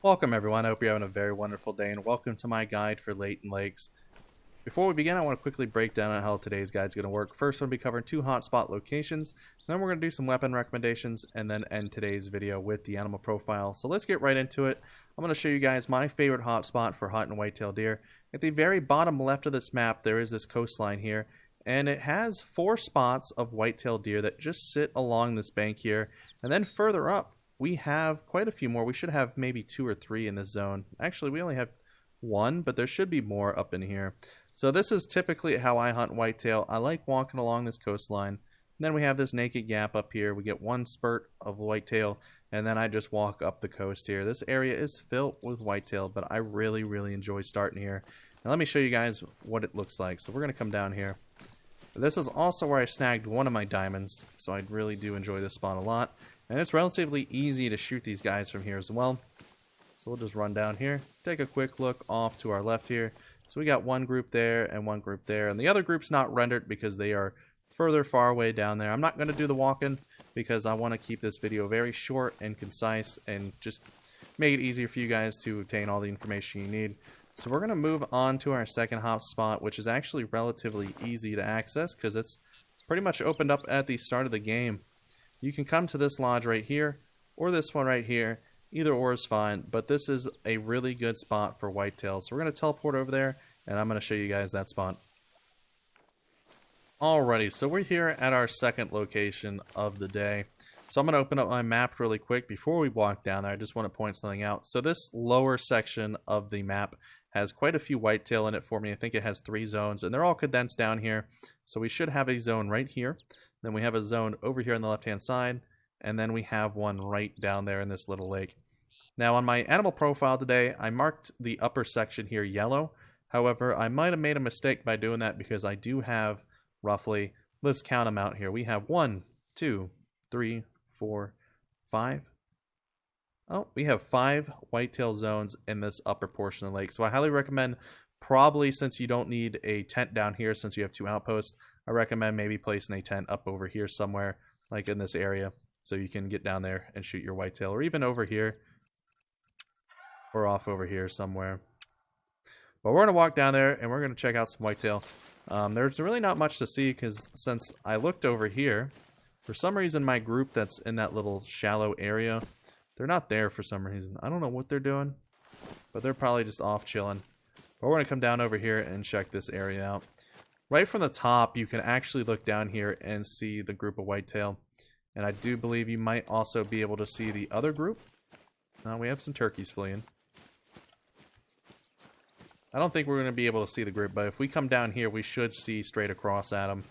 Welcome everyone, I hope you're having a very wonderful day and welcome to my guide for Layton Lakes. Before we begin, I want to quickly break down on how today's guide is going to work. First, I'm going to be covering two hotspot locations, then we're going to do some weapon recommendations, and then end today's video with the animal profile. So let's get right into it. I'm going to show you guys my favorite hotspot for hunting whitetail deer. At the very bottom left of this map, there is this coastline here, and it has 4 spots of whitetail deer that just sit along this bank here, and then further up, we have quite a few more. We should have maybe 2 or 3 in this zone. Actually, we only have 1, but there should be more up in here. So this is typically how I hunt whitetail. I like walking along this coastline. And then we have this naked gap up here. We get 1 spurt of whitetail, and then I just walk up the coast here. This area is filled with whitetail, but I really enjoy starting here. Now let me show you guys what it looks like. So we're going to come down here. This is also where I snagged one of my diamonds, so I really do enjoy this spot a lot. And it's relatively easy to shoot these guys from here as well. So we'll just run down here, take a quick look off to our left here. So we got one group there and one group there. And the other group's not rendered because they are far away down there. I'm not going to do the walk-in because I want to keep this video very short and concise and just make it easier for you guys to obtain all the information you need. So we're going to move on to our second hot spot, which is actually relatively easy to access because it's pretty much opened up at the start of the game. You can come to this lodge right here, or this one right here. Either or is fine, but this is a really good spot for whitetail. So we're going to teleport over there, and I'm going to show you guys that spot. Alrighty, so we're here at our second location of the day. So I'm going to open up my map really quick. Before we walk down there, I just want to point something out. So this lower section of the map has quite a few whitetail in it for me. I think it has 3 zones, and they're all condensed down here. So we should have a zone right here. Then we have a zone over here on the left-hand side, and then we have one right down there in this little lake. Now on my animal profile today, I marked the upper section here yellow. However, I might have made a mistake by doing that because I do have roughly, let's count them out here. We have 1, 2, 3, 4, 5. Oh, we have 5 whitetail zones in this upper portion of the lake. So I highly recommend, probably since you don't need a tent down here since you have 2 outposts, I recommend maybe placing a tent up over here somewhere, like in this area, so you can get down there and shoot your whitetail, or even over here, or off over here somewhere. But we're going to walk down there, and we're going to check out some whitetail. There's really not much to see, because since I looked over here, for some reason my group that's in that little shallow area, they're not there for some reason. I don't know what they're doing, but they're probably just off chilling. But we're going to come down over here and check this area out. Right from the top, you can actually look down here and see the group of whitetail. And I do believe you might also be able to see the other group. We have some turkeys fleeing. I don't think we're going to be able to see the group, but if we come down here, we should see straight across at them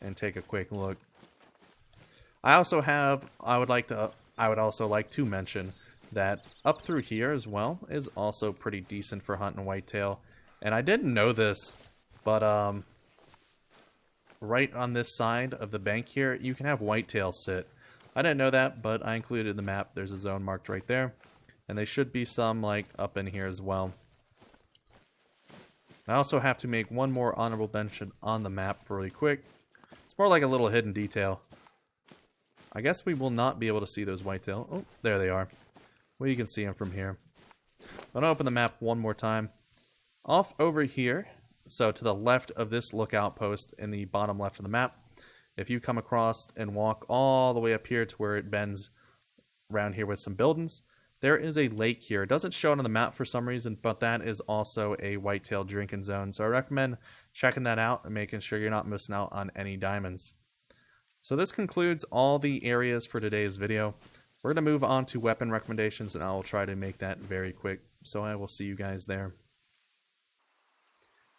and take a quick look. I would also like to mention that up through here as well is also pretty decent for hunting whitetail. And I didn't know this, but right on this side of the bank here, you can have whitetail sit. I didn't know that, but I included in the map. There's a zone marked right there. And there should be some like up in here as well. I also have to make one more honorable mention on the map really quick. It's more like a little hidden detail. I guess we will not be able to see those whitetail. Oh, there they are. Well, you can see them from here. I'm going to open the map one more time. Off over here, so to the left of this lookout post in the bottom left of the map, if you come across and walk all the way up here to where it bends around here with some buildings, there is a lake here. It doesn't show it on the map for some reason, but that is also a whitetail drinking zone. So I recommend checking that out and making sure you're not missing out on any diamonds. So this concludes all the areas for today's video. We're going to move on to weapon recommendations, and I will try to make that very quick. So I will see you guys there.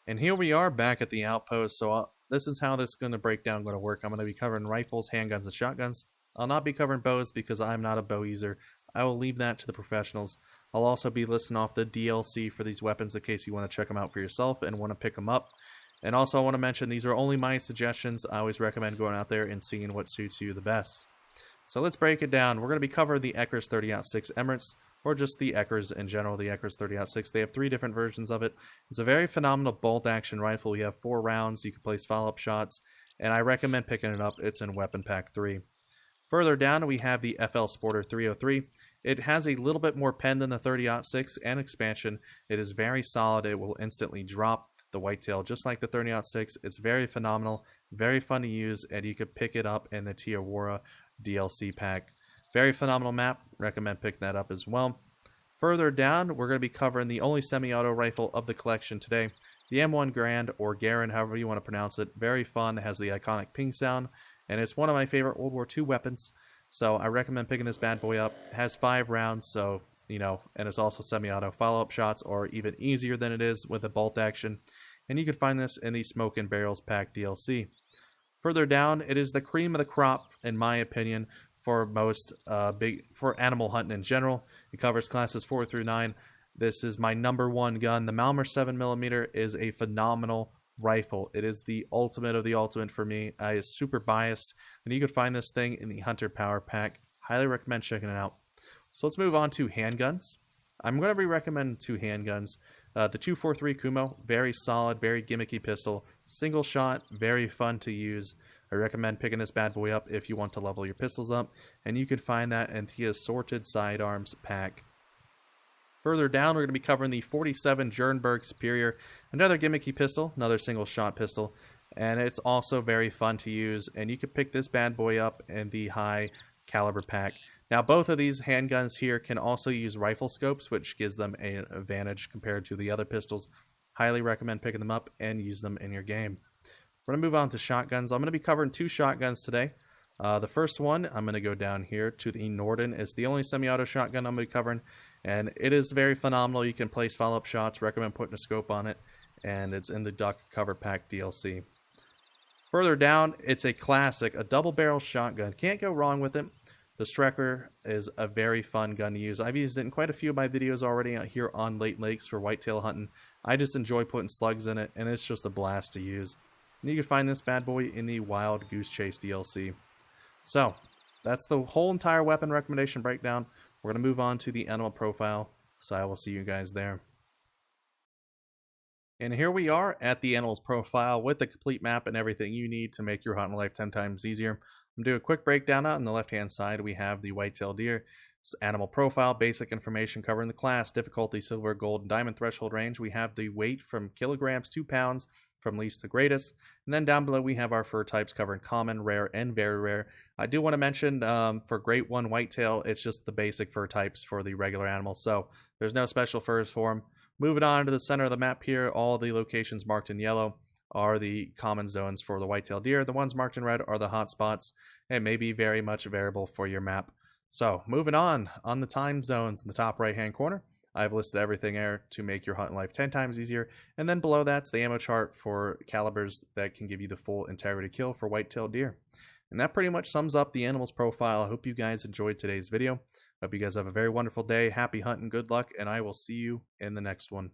And here we are back at the outpost. So this is how this is going to break down going to work. I'm going to be covering rifles, handguns, and shotguns. I'll not be covering bows because I'm not a bow user. I will leave that to the professionals. I'll also be listing off the DLC for these weapons in case you want to check them out for yourself and want to pick them up. And also I want to mention these are only my suggestions. I always recommend going out there and seeing what suits you the best. So let's break it down. We're going to be covering the Eckers 30-06 Emirates, or just the Eckers in general, the Eckers 30-06. They have 3 different versions of it. It's a very phenomenal bolt-action rifle. You have 4 rounds. You can place follow-up shots, and I recommend picking it up. It's in Weapon Pack 3. Further down, we have the FL Sporter 303. It has a little bit more pen than the 30-06 and expansion. It is very solid. It will instantly drop the whitetail just like the 30-06. It's very phenomenal, very fun to use, and you could pick it up in the Tijuana DLC pack. Very phenomenal map. Recommend picking that up as well. Further down, we're going to be covering the only semi-auto rifle of the collection today, the M1 Garand, or Garand, however you want to pronounce it. Very fun. It has the iconic ping sound, and it's one of my favorite World War II weapons. So I recommend picking this bad boy up. It has 5 rounds, so, and it's also semi-auto. Follow-up shots are even easier than it is with a bolt action. And you can find this in the Smoke and Barrels Pack DLC. Further down, it is the cream of the crop, in my opinion, for most for animal hunting in general. It covers classes 4 through 9. This is my #1 gun. The Malmer 7mm is a phenomenal rifle. It is the ultimate of the ultimate for me. I is super biased, and you can find this thing in the Hunter Power Pack. Highly recommend checking it out. So let's move on to handguns. I'm going to be recommending 2 handguns. The 243 Kumo, very solid, very gimmicky pistol. Single shot, very fun to use. I recommend picking this bad boy up if you want to level your pistols up, and you can find that in the Assorted Sidearms pack. Further down, we're going to be covering the 47 Jernberg Superior, another gimmicky pistol, another single shot pistol, and it's also very fun to use, and you can pick this bad boy up in the high caliber pack. Now, both of these handguns here can also use rifle scopes, which gives them an advantage compared to the other pistols. Highly recommend picking them up and use them in your game. We're going to move on to shotguns. I'm going to be covering 2 shotguns today. The first one, I'm going to go down here to the Norden. It's the only semi-auto shotgun I'm going to be covering, and it is very phenomenal. You can place follow-up shots. Recommend putting a scope on it, and it's in the Duck Cover Pack DLC. Further down, it's a classic, a double-barrel shotgun. Can't go wrong with it. The Strecker is a very fun gun to use. I've used it in quite a few of my videos already out here on Layton Lakes for whitetail hunting. I just enjoy putting slugs in it, and it's just a blast to use. And you can find this bad boy in the Wild Goose Chase DLC. So, that's the whole entire weapon recommendation breakdown. We're going to move on to the animal profile, so I will see you guys there. And here we are at the animals profile with the complete map and everything you need to make your hunting life 10 times easier. I'm going to do a quick breakdown. On the left-hand side, we have the whitetail deer. Animal profile, basic information covering the class, difficulty, silver, gold, and diamond threshold range. We have the weight from kilograms to pounds from least to greatest. And then down below we have our fur types covering common, rare, and very rare. I do want to mention for Grade 1 whitetail, it's just the basic fur types for the regular animals. So there's no special furs for them. Moving on to the center of the map here, all the locations marked in yellow are the common zones for the whitetail deer. The ones marked in red are the hot spots. It may be very much variable for your map. So, moving on the time zones in the top right-hand corner, I've listed everything there to make your hunting life 10 times easier. And then below that's the ammo chart for calibers that can give you the full integrity kill for whitetail deer. And that pretty much sums up the animals profile. I hope you guys enjoyed today's video. Hope you guys have a very wonderful day. Happy hunting, good luck, and I will see you in the next one.